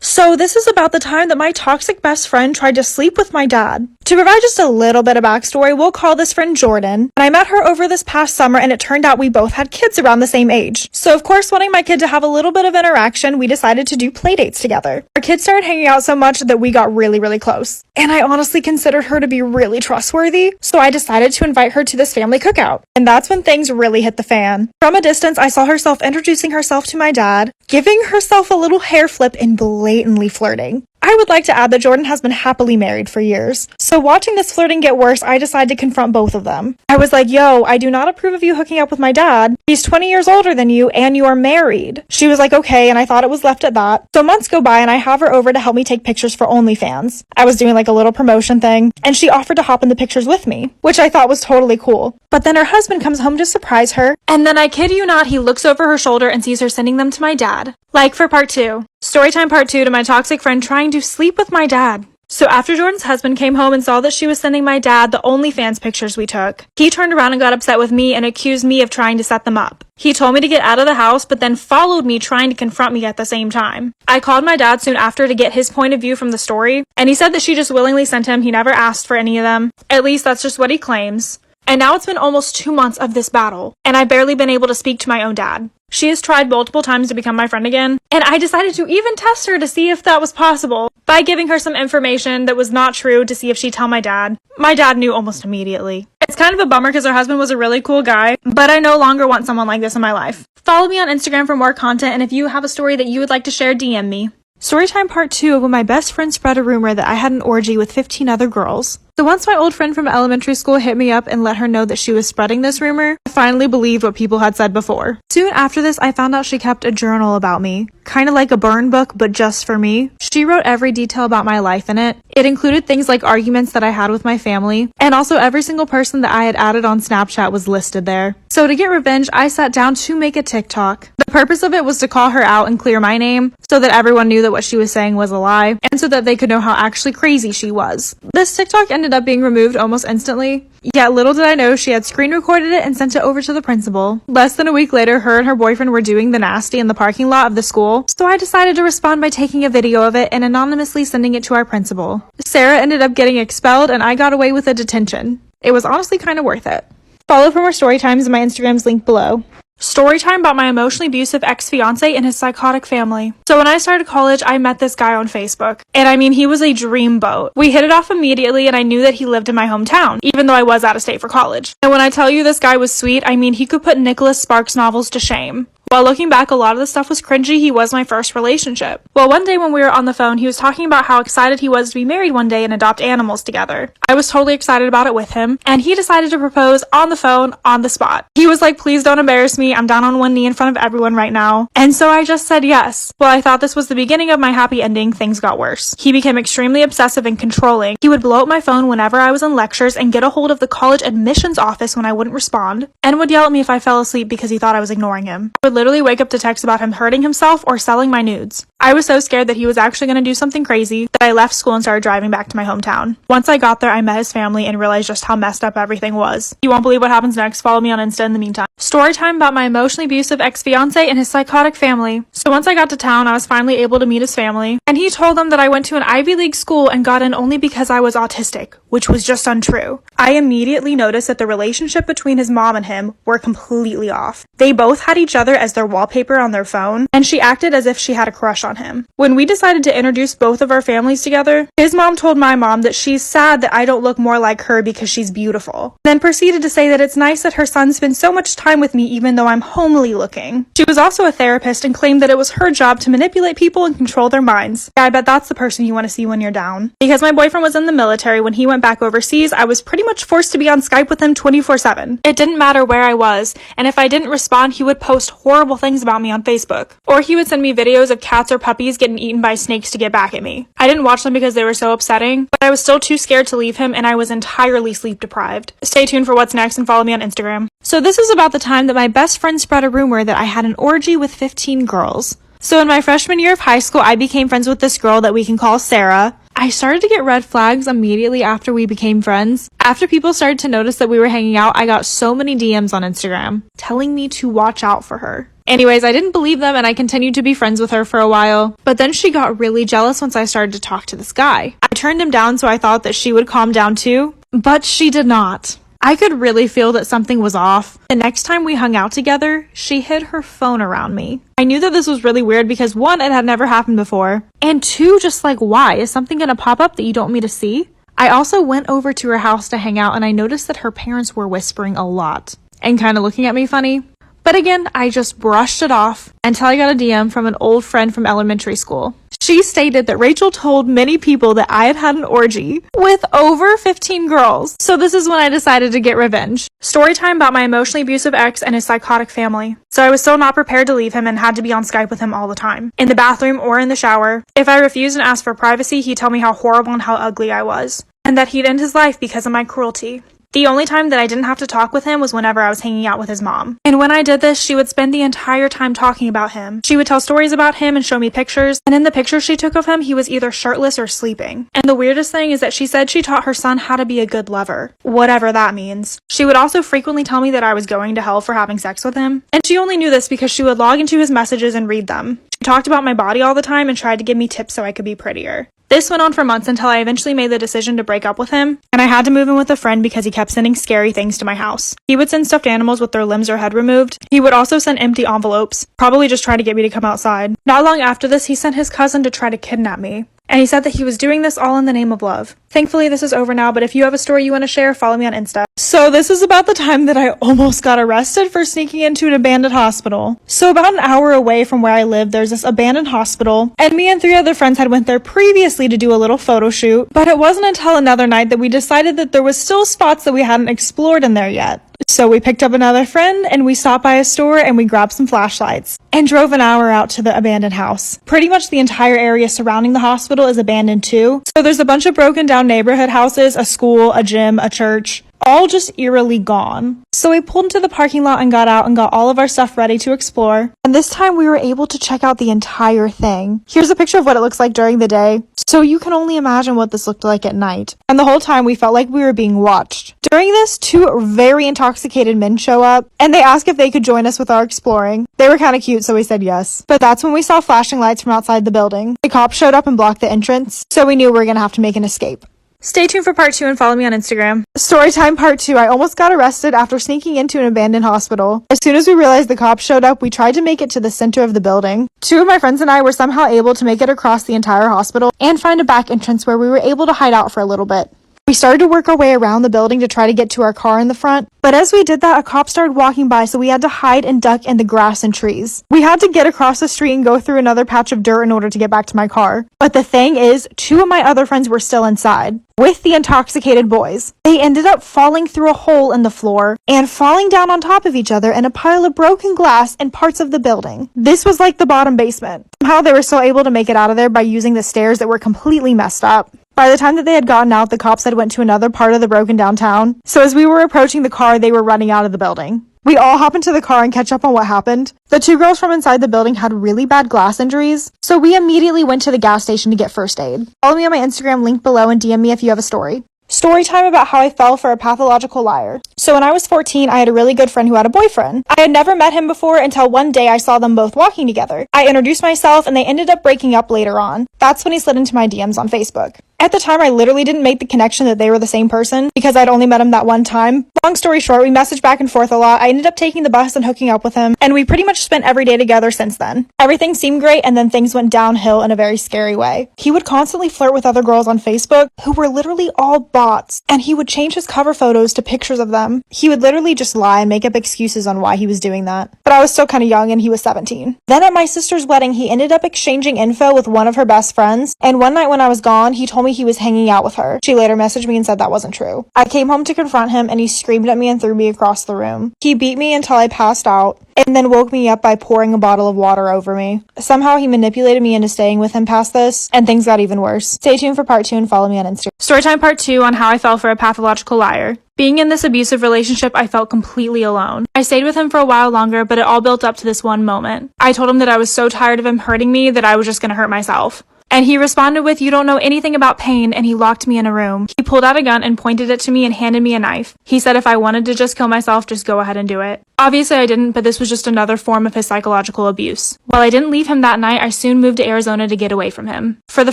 So this is about the time that my toxic best friend tried to sleep with my dad. To provide just a little bit of backstory, we'll call this friend Jordan. And I met her over this past summer, and it turned out we both had kids around the same age. So of course, wanting my kid to have a little bit of interaction, we decided to do play dates together. Our kids started hanging out so much that we got really close. And I honestly considered her to be really trustworthy, so I decided to invite her to this family cookout. And that's when things really hit the fan. From a distance, I saw herself introducing herself to my dad, giving herself a little hair flip, and blatantly flirting. I would like to add that Jordan has been happily married for years. So watching this flirting get worse, I decided to confront both of them. I was like, yo, I do not approve of you hooking up with my dad. He's 20 years older than you and you are married. She was like, okay, and I thought it was left at that. So months go by and I have her over to help me take pictures for OnlyFans. I was doing like a little promotion thing and she offered to hop in the pictures with me, which I thought was totally cool. But then her husband comes home to surprise her, and then I kid you not, he looks over her shoulder and sees her sending them to my dad. Like for part 2. Storytime part 2 to my toxic friend trying to sleep with my dad. So after Jordan's husband came home and saw that she was sending my dad the OnlyFans pictures we took, he turned around and got upset with me and accused me of trying to set them up. He told me to get out of the house, but then followed me trying to confront me at the same time. I called my dad soon after to get his point of view from the story, and he said that she just willingly sent him. He never asked for any of them. At least that's just what he claims. And now it's been almost 2 months of this battle, and I've barely been able to speak to my own dad. She has tried multiple times to become my friend again, and I decided to even test her to see if that was possible by giving her some information that was not true to see if she'd tell my dad. My dad knew almost immediately. It's kind of a bummer because her husband was a really cool guy, but I no longer want someone like this in my life. Follow me on Instagram for more content, and if you have a story that you would like to share, DM me. Storytime part 2 of when my best friend spread a rumor that I had an orgy with 15 other girls. So once my old friend from elementary school hit me up and let her know that she was spreading this rumor, I finally believed what people had said before. Soon after this, I found out she kept a journal about me. Kind of like a burn book, but just for me. She wrote every detail about my life in it. It included things like arguments that I had with my family, and also every single person that I had added on Snapchat was listed there. So to get revenge, I sat down to make a TikTok. The purpose of it was to call her out and clear my name, so that everyone knew that what she was saying was a lie, and so that they could know how actually crazy she was. This TikTok ended up being removed almost instantly, yet little did I know she had screen recorded it and sent it over to the principal. Less than a week later, her and her boyfriend were doing the nasty in the parking lot of the school, so I decided to respond by taking a video of it and anonymously sending it to our principal. Sarah ended up getting expelled and I got away with a detention. It was honestly kind of worth it. Follow for more story times in my Instagram's linked below. Storytime about my emotionally abusive ex-fiance and his psychotic family. So when I started college, I met this guy on Facebook. And I mean, he was a dreamboat. We hit it off immediately and I knew that he lived in my hometown, even though I was out of state for college. And when I tell you this guy was sweet, I mean, he could put Nicholas Sparks novels to shame. While looking back, a lot of the stuff was cringy. He was my first relationship. Well, one day when we were on the phone, he was talking about how excited he was to be married one day and adopt animals together. I was totally excited about it with him, and he decided to propose on the phone, on the spot. He was like, please don't embarrass me. I'm down on one knee in front of everyone right now. And so I just said yes. Well, I thought this was the beginning of my happy ending. Things got worse. He became extremely obsessive and controlling. He would blow up my phone whenever I was in lectures and get a hold of the college admissions office when I wouldn't respond, and would yell at me if I fell asleep because he thought I was ignoring him. I would literally wake up to text about him hurting himself or selling my nudes. I was so scared that he was actually going to do something crazy that I left school and started driving back to my hometown. Once I got there, I met his family and realized just how messed up everything was. You won't believe what happens next. Follow me on Insta in the meantime. Storytime about my emotionally abusive ex-fiance and his psychotic family. So once I got to town, I was finally able to meet his family, and he told them that I went to an Ivy League school and got in only because I was autistic, which was just untrue. I immediately noticed that the relationship between his mom and him were completely off. They both had each other as their wallpaper on their phone, and she acted as if she had a crush on him. When we decided to introduce both of our families together, his mom told my mom that she's sad that I don't look more like her because she's beautiful, then proceeded to say that it's nice that her son spends so much time with me even though I'm homely looking. She was also a therapist and claimed that it was her job to manipulate people and control their minds. Yeah, I bet that's the person you want to see when you're down. Because my boyfriend was in the military, when he went back overseas, I was pretty much forced to be on Skype with him 24/7. It didn't matter where I was, and if I didn't respond, he would post horrible things about me on Facebook. Or he would send me videos of cats or puppies getting eaten by snakes to get back at me. I didn't watch them because they were so upsetting, but I was still too scared to leave him and I was entirely sleep deprived. Stay tuned for what's next and follow me on Instagram. So this is about the time that my best friend spread a rumor that I had an orgy with 15 girls. So in my freshman year of high school, I became friends with this girl that we can call Sarah. I started to get red flags immediately after we became friends. After people started to notice that we were hanging out, I got so many DMs on Instagram telling me to watch out for her. Anyways, I didn't believe them and I continued to be friends with her for a while. But then she got really jealous once I started to talk to this guy. I turned him down, so I thought that she would calm down too, but she did not. I could really feel that something was off. The next time we hung out together, she hid her phone around me. I knew that this was really weird because 1, it had never happened before, and 2, just like, why? Is something gonna pop up that you don't want me to see? I also went over to her house to hang out and I noticed that her parents were whispering a lot and kind of looking at me funny. But again, I just brushed it off until I got a DM from an old friend from elementary school. She stated that Rachel told many people that I had had an orgy with over 15 girls. So this is when I decided to get revenge. Story time about my emotionally abusive ex and his psychotic family. So I was still not prepared to leave him and had to be on Skype with him all the time. In the bathroom or in the shower. If I refused and asked for privacy, he'd tell me how horrible and how ugly I was. And that he'd end his life because of my cruelty. The only time that I didn't have to talk with him was whenever I was hanging out with his mom. And when I did this, she would spend the entire time talking about him. She would tell stories about him and show me pictures, and in the pictures she took of him, he was either shirtless or sleeping. And the weirdest thing is that she said she taught her son how to be a good lover. Whatever that means. She would also frequently tell me that I was going to hell for having sex with him. And she only knew this because she would log into his messages and read them. She talked about my body all the time and tried to give me tips so I could be prettier. This went on for months until I eventually made the decision to break up with him, and I had to move in with a friend because he kept sending scary things to my house. He would send stuffed animals with their limbs or head removed. He would also send empty envelopes, probably just trying to get me to come outside. Not long after this, he sent his cousin to try to kidnap me. And he said that he was doing this all in the name of love. Thankfully, this is over now, but if you have a story you want to share, follow me on Insta. So this is about the time that I almost got arrested for sneaking into an abandoned hospital. So about an hour away from where I live, there's this abandoned hospital, and me and 3 other friends had went there previously to do a little photo shoot, but it wasn't until another night that we decided that there was still spots that we hadn't explored in there yet. So we picked up another friend and we stopped by a store and we grabbed some flashlights and drove an hour out to the abandoned house. Pretty much the entire area surrounding the hospital is abandoned too. So there's a bunch of broken down neighborhood houses, a school, a gym, a church, all just eerily gone. So we pulled into the parking lot and got out and got all of our stuff ready to explore. And this time we were able to check out the entire thing. Here's a picture of what it looks like during the day. So you can only imagine what this looked like at night. And the whole time we felt like we were being watched. During this, 2 very intoxicated men show up and they asked if they could join us with our exploring. They were kind of cute, so we said yes. But that's when we saw flashing lights from outside the building. The cops showed up and blocked the entrance, so we knew we were gonna have to make an escape. Stay tuned for part 2 and follow me on Instagram. Storytime part 2. I almost got arrested after sneaking into an abandoned hospital. As soon as we realized the cops showed up, we tried to make it to the center of the building. 2 of my friends and I were somehow able to make it across the entire hospital and find a back entrance where we were able to hide out for a little bit. We started to work our way around the building to try to get to our car in the front, but as we did that, a cop started walking by, so we had to hide and duck in the grass and trees. We had to get across the street and go through another patch of dirt in order to get back to my car. But the thing is, 2 of my other friends were still inside, with the intoxicated boys. They ended up falling through a hole in the floor and falling down on top of each other in a pile of broken glass in parts of the building. This was like the bottom basement. Somehow they were still able to make it out of there by using the stairs that were completely messed up. By the time that they had gotten out, the cops had went to another part of the broken down town. So as we were approaching the car, they were running out of the building. We all hop into the car and catch up on what happened. The 2 girls from inside the building had really bad glass injuries, so we immediately went to the gas station to get first aid. Follow me on my Instagram, link below, and DM me if you have a story. Story time about how I fell for a pathological liar. So when I was 14, I had a really good friend who had a boyfriend. I had never met him before until one day I saw them both walking together. I introduced myself and they ended up breaking up later on. That's when he slid into my DMs on Facebook. At the time, I literally didn't make the connection that they were the same person because I'd only met him that one time. Long story short, we messaged back and forth a lot. I ended up taking the bus and hooking up with him, and we pretty much spent every day together since then. Everything seemed great, and then things went downhill in a very scary way. He would constantly flirt with other girls on Facebook who were literally all bots, and he would change his cover photos to pictures of them. He would literally just lie and make up excuses on why he was doing that. But I was still kind of young, and he was 17. Then at my sister's wedding, he ended up exchanging info with one of her best friends, and one night when I was gone, he told me he was hanging out with her. She later messaged me and said that wasn't true. I came home to confront him and he screamed at me and threw me across the room. He beat me until I passed out and then woke me up by pouring a bottle of water over me. Somehow he manipulated me into staying with him past this, and things got even worse. Stay tuned for part 2 and follow me on Instagram. Storytime part 2 on how I fell for a pathological liar. Being in this abusive relationship, I felt completely alone. I stayed with him for a while longer, but it all built up to this one moment. I told him that I was so tired of him hurting me that I was just gonna hurt myself. And he responded with, "You don't know anything about pain," and he locked me in a room. He pulled out a gun and pointed it to me and handed me a knife. He said if I wanted to just kill myself, just go ahead and do it. Obviously I didn't, but this was just another form of his psychological abuse. While I didn't leave him that night, I soon moved to Arizona to get away from him. For the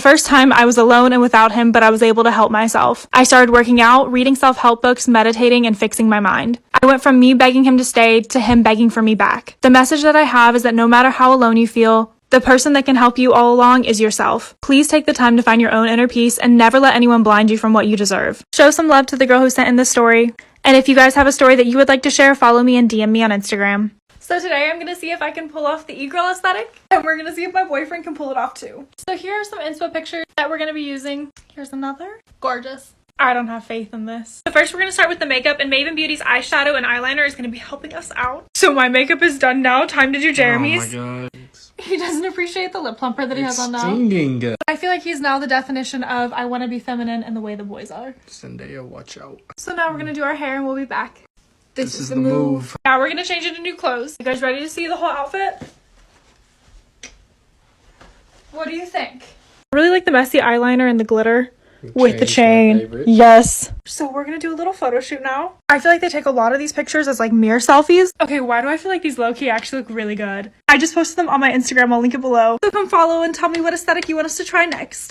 first time, I was alone and without him, but I was able to help myself. I started working out, reading self-help books, meditating, and fixing my mind. I went from me begging him to stay to him begging for me back. The message that I have is that no matter how alone you feel, the person that can help you all along is yourself. Please take the time to find your own inner peace and never let anyone blind you from what you deserve. Show some love to the girl who sent in this story. And if you guys have a story that you would like to share, follow me and DM me on Instagram. So today I'm going to see if I can pull off the e-girl aesthetic, and we're going to see if my boyfriend can pull it off too. So here are some inspo pictures that we're going to be using. Here's another. Gorgeous. I don't have faith in this. So first we're going to start with the makeup, and Maven Beauty's eyeshadow and eyeliner is going to be helping us out. So my makeup is done now. Time to do Jeremy's. Oh my god. He doesn't appreciate the lip plumper that he has on now. Stinging. I feel like he's now the definition of I want to be feminine and the way the boys are. Zendaya, watch out. So now we're going to do our hair and we'll be back. This is the move. Now we're going to change into new clothes. You guys ready to see the whole outfit? What do you think? I really like the messy eyeliner and the glitter. With the chain. Yes. So we're gonna do a little photo shoot now. I feel like they take a lot of these pictures as like mirror selfies. Okay, why do I feel like these low-key actually look really good? I just posted them on my Instagram. I'll link it below. So come follow and tell me what aesthetic you want us to try next.